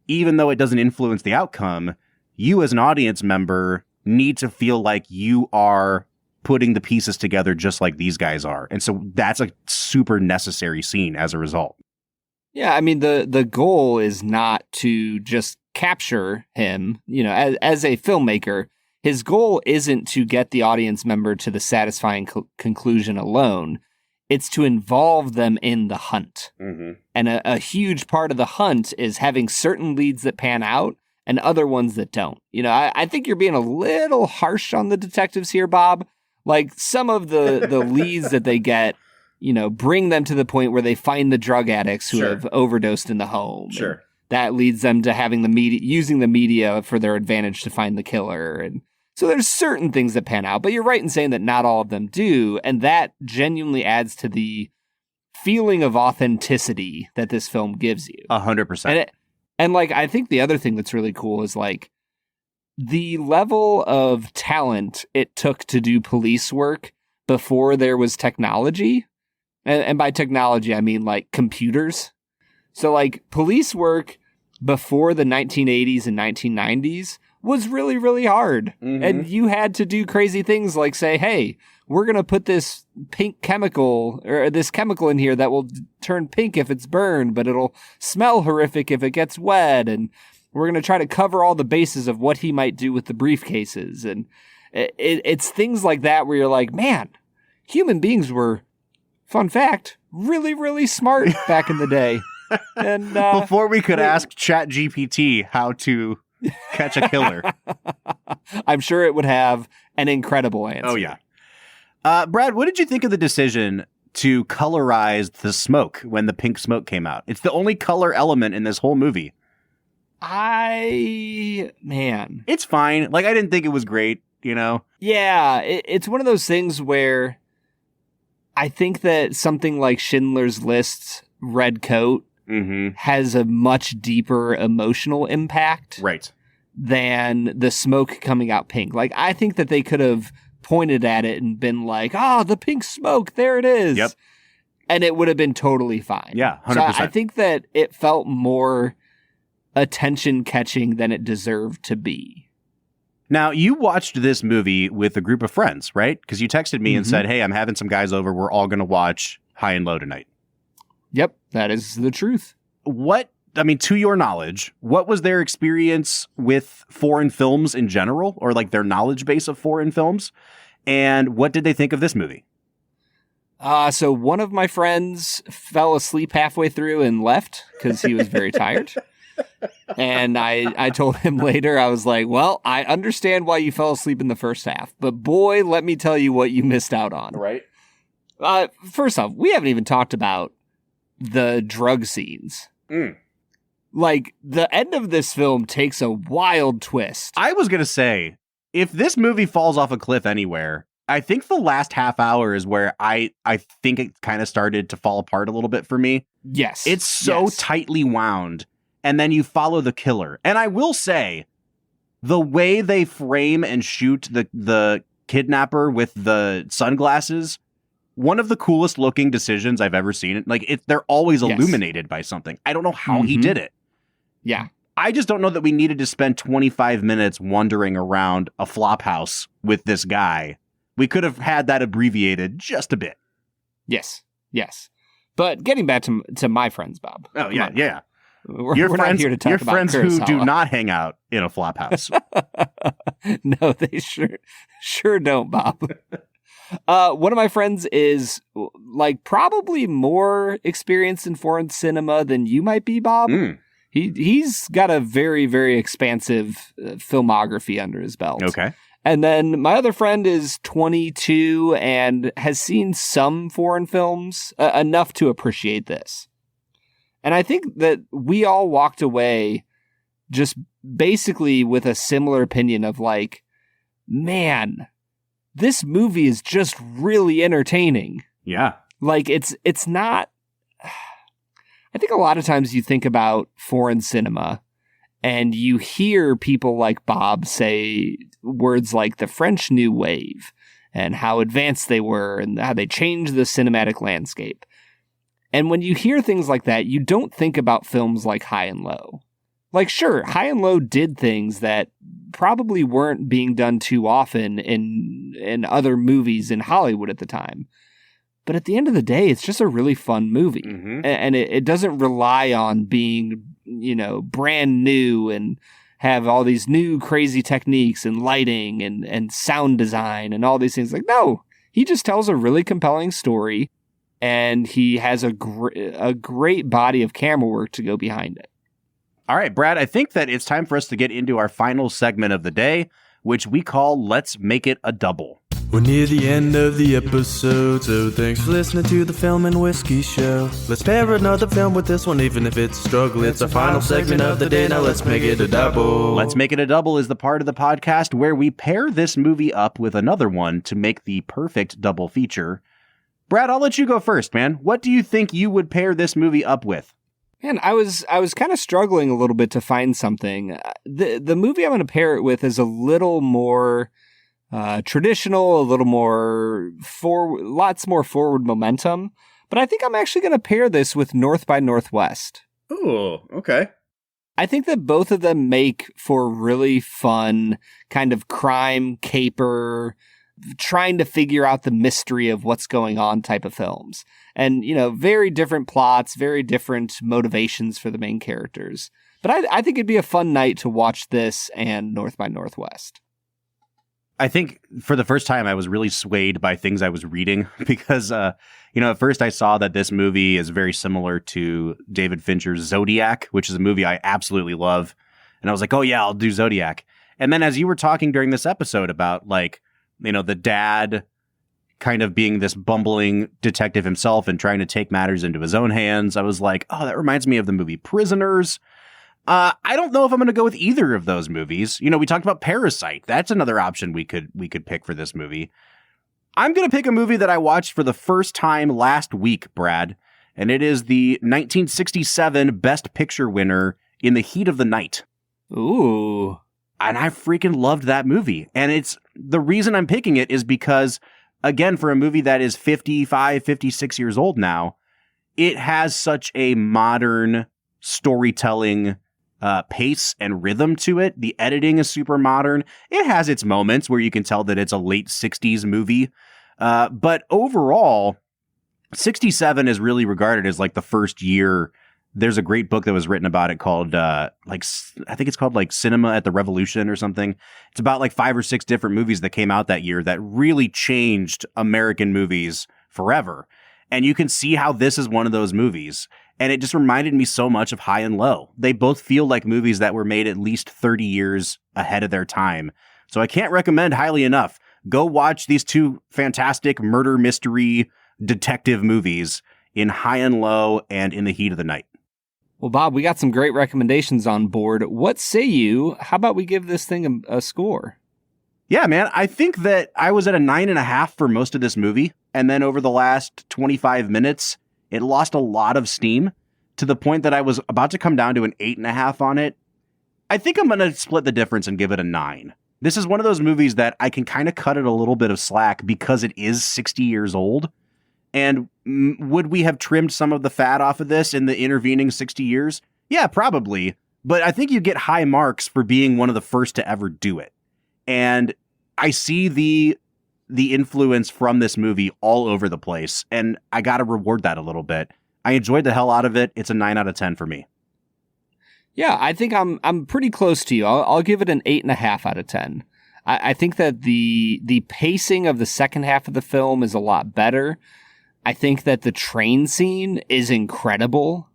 [SPEAKER 2] even though it doesn't influence the outcome, you as an audience member need to feel like you are putting the pieces together just like these guys are. And so that's a super necessary scene as a result.
[SPEAKER 1] Yeah, I mean, the goal is not to just capture him, you know, as a filmmaker. His goal isn't to get the audience member to the satisfying conclusion alone. It's to involve them in the hunt. Mm-hmm. And a huge part of the hunt is having certain leads that pan out and other ones that don't. You know, I think you're being a little harsh on the detectives here, Bob. Like, some of the leads that they get, you know, bring them to the point where they find the drug addicts who have overdosed in the home.
[SPEAKER 2] Sure.
[SPEAKER 1] And that leads them to having the media, using the media for their advantage to find the killer. And so there's certain things that pan out, but you're right in saying that not all of them do. And that genuinely adds to the feeling of authenticity that this film gives you.
[SPEAKER 2] 100%.
[SPEAKER 1] And like, I think the other thing that's really cool is like the level of talent it took to do police work before there was technology. And by technology, I mean like computers. So like police work before the 1980s and 1990s was really, really hard. Mm-hmm. And you had to do crazy things like say, hey, we're going to put this pink chemical or this chemical in here that will turn pink if it's burned, but it'll smell horrific if it gets wet. And we're going to try to cover all the bases of what he might do with the briefcases. And it's things like that where you're like, man, human beings were, fun fact, really, really smart back in the day. And
[SPEAKER 2] before we could ask ChatGPT how to catch a killer.
[SPEAKER 1] I'm sure it would have an incredible answer.
[SPEAKER 2] Oh, yeah. Brad, what did you think of the decision to colorize the smoke when the pink smoke came out? It's the only color element in this whole movie.
[SPEAKER 1] It's
[SPEAKER 2] fine. Like, I didn't think it was great, you know?
[SPEAKER 1] Yeah, it's one of those things where I think that something like Schindler's List's red coat has a much deeper emotional impact than the smoke coming out pink. Like, I think that they could have pointed at it and been like, the pink smoke, there it is.
[SPEAKER 2] Yep.
[SPEAKER 1] And it would have been totally fine.
[SPEAKER 2] Yeah, 100%.
[SPEAKER 1] So I think that it felt more attention-catching than it deserved to be.
[SPEAKER 2] Now, you watched this movie with a group of friends, right? Because you texted me and said, hey, I'm having some guys over. We're all going to watch High and Low tonight.
[SPEAKER 1] Yep, that is the truth.
[SPEAKER 2] To your knowledge, what was their experience with foreign films in general, or like their knowledge base of foreign films? And what did they think of this movie?
[SPEAKER 1] So one of my friends fell asleep halfway through and left because he was very tired. And I told him later, I was like, well, I understand why you fell asleep in the first half, but boy, let me tell you what you missed out on.
[SPEAKER 2] Right.
[SPEAKER 1] First off, we haven't even talked about the drug scenes. Like, the end of this film takes a wild twist.
[SPEAKER 2] I was going to say, if this movie falls off a cliff anywhere, I think the last half hour is where I think it kind of started to fall apart a little bit for me.
[SPEAKER 1] Yes.
[SPEAKER 2] It's so tightly wound. And then you follow the killer. And I will say, the way they frame and shoot the kidnapper with the sunglasses, one of the coolest looking decisions I've ever seen. Like, they're always illuminated by something. I don't know how he did it.
[SPEAKER 1] Yeah.
[SPEAKER 2] I just don't know that we needed to spend 25 minutes wandering around a flop house with this guy. We could have had that abbreviated just a bit.
[SPEAKER 1] Yes. But getting back to my friends, Bob.
[SPEAKER 2] Oh, yeah, yeah.
[SPEAKER 1] We're not here to talk about
[SPEAKER 2] friends
[SPEAKER 1] Kurosawa.
[SPEAKER 2] who do not hang out in a flop house.
[SPEAKER 1] No, they sure don't, Bob. One of my friends is like probably more experienced in foreign cinema than you might be, Bob. He's got a very, very expansive filmography under his belt.
[SPEAKER 2] Okay.
[SPEAKER 1] And then my other friend is 22 and has seen some foreign films, enough to appreciate this. And I think that we all walked away just basically with a similar opinion of like, man, this movie is just really entertaining.
[SPEAKER 2] Yeah.
[SPEAKER 1] Like, it's not, I think a lot of times you think about foreign cinema and you hear people like Bob say words like the French New Wave and how advanced they were and how they changed the cinematic landscape. And when you hear things like that, you don't think about films like High and Low. Like, sure, High and Low did things that probably weren't being done too often in other movies in Hollywood at the time. But at the end of the day, it's just a really fun movie.
[SPEAKER 2] Mm-hmm.
[SPEAKER 1] And it doesn't rely on being, brand new and have all these new crazy techniques and lighting and sound design and all these things. Like, no, he just tells a really compelling story and he has a great body of camera work to go behind it.
[SPEAKER 2] All right, Brad, I think that it's time for us to get into our final segment of the day, which we call Let's Make It a Double.
[SPEAKER 3] We're near the end of the episode, so thanks for listening to the Film and Whiskey Show. Let's pair another film with this one, even if it's a struggle. It's our final segment of the day, now let's make it a double.
[SPEAKER 2] Let's Make It a Double is the part of the podcast where we pair this movie up with another one to make the perfect double feature. Brad, I'll let you go first, man. What do you think you would pair this movie up with?
[SPEAKER 1] Man, I was kind of struggling a little bit to find something. The movie I'm going to pair it with is a little more traditional, a little more lots more forward momentum. But I think I'm actually going to pair this with North by Northwest.
[SPEAKER 2] Oh, okay.
[SPEAKER 1] I think that both of them make for really fun kind of crime caper, trying to figure out the mystery of what's going on type of films. And, very different plots, very different motivations for the main characters. But I think it'd be a fun night to watch this and North by Northwest.
[SPEAKER 2] I think for the first time I was really swayed by things I was reading because, at first I saw that this movie is very similar to David Fincher's Zodiac, which is a movie I absolutely love. And I was like, oh yeah, I'll do Zodiac. And then as you were talking during this episode about the dad kind of being this bumbling detective himself and trying to take matters into his own hands, I was like, oh, that reminds me of the movie Prisoners. I don't know if I'm going to go with either of those movies. We talked about Parasite. That's another option we could pick for this movie. I'm going to pick a movie that I watched for the first time last week, Brad, and it is the 1967 Best Picture winner, In the Heat of the Night.
[SPEAKER 1] Ooh.
[SPEAKER 2] And I freaking loved that movie. And the reason I'm picking it is because, again, for a movie that is 55, 56 years old now, it has such a modern storytelling pace and rhythm to it. The editing is super modern. It has its moments where you can tell that it's a late 60s movie. But overall, 67 is really regarded as the first year. There's a great book that was written about it called, I think it's called Cinema at the Revolution or something. It's about 5 or 6 different movies that came out that year that really changed American movies forever. And you can see how this is one of those movies. And it just reminded me so much of High and Low. They both feel like movies that were made at least 30 years ahead of their time. So I can't recommend highly enough. Go watch these two fantastic murder mystery detective movies in High and Low and In the Heat of the Night.
[SPEAKER 1] Well, Bob, we got some great recommendations on board. What say you? How about we give this thing a score?
[SPEAKER 2] Yeah, man. I think that I was at a 9.5 for most of this movie. And then over the last 25 minutes, it lost a lot of steam to the point that I was about to come down to an 8.5 on it. I think I'm going to split the difference and give it a 9. This is one of those movies that I can kind of cut it a little bit of slack because it is 60 years old. And would we have trimmed some of the fat off of this in the intervening 60 years? Yeah, probably. But I think you get high marks for being one of the first to ever do it. And I see the influence from this movie all over the place. And I got to reward that a little bit. I enjoyed the hell out of it. It's a 9 out of 10 for me.
[SPEAKER 1] Yeah, I think I'm pretty close to you. I'll give it an 8.5 out of 10. I think that the pacing of the second half of the film is a lot better. I think that the train scene is incredible.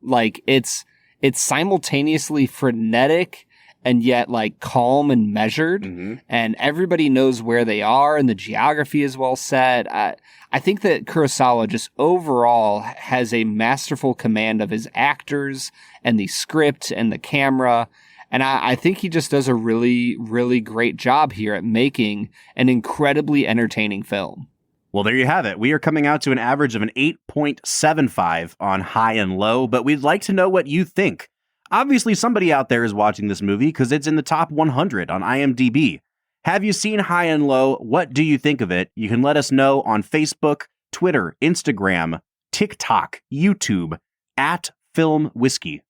[SPEAKER 1] It's simultaneously frenetic and yet calm and measured. Mm-hmm. And everybody knows where they are and the geography is well set. I think that Kurosawa just overall has a masterful command of his actors and the script and the camera. And I think he just does a really, really great job here at making an incredibly entertaining film.
[SPEAKER 2] Well, there you have it. We are coming out to an average of an 8.75 on high and low, but we'd like to know what you think. Obviously, somebody out there is watching this movie because it's in the top 100 on IMDb. Have you seen High and Low? What do you think of it? You can let us know on Facebook, Twitter, Instagram, TikTok, YouTube, at Film Whiskey.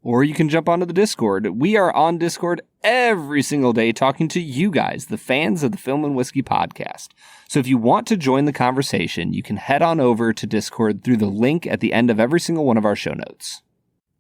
[SPEAKER 1] Or you can jump onto the Discord. We are on Discord every single day talking to you guys, the fans of the Film and Whiskey podcast. So if you want to join the conversation, you can head on over to Discord through the link at the end of every single one of our show notes.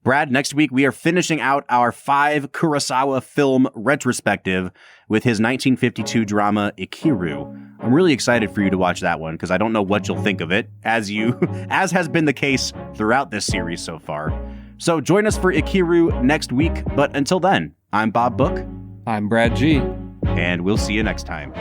[SPEAKER 2] Brad, next week we are finishing out our 5 Kurosawa film retrospective with his 1952 drama Akira. I'm really excited for you to watch that one because I don't know what you'll think of it, as has been the case throughout this series so far. So join us for Akira next week, but until then, I'm Bob Book.
[SPEAKER 1] I'm Brad G.
[SPEAKER 2] And we'll see you next time.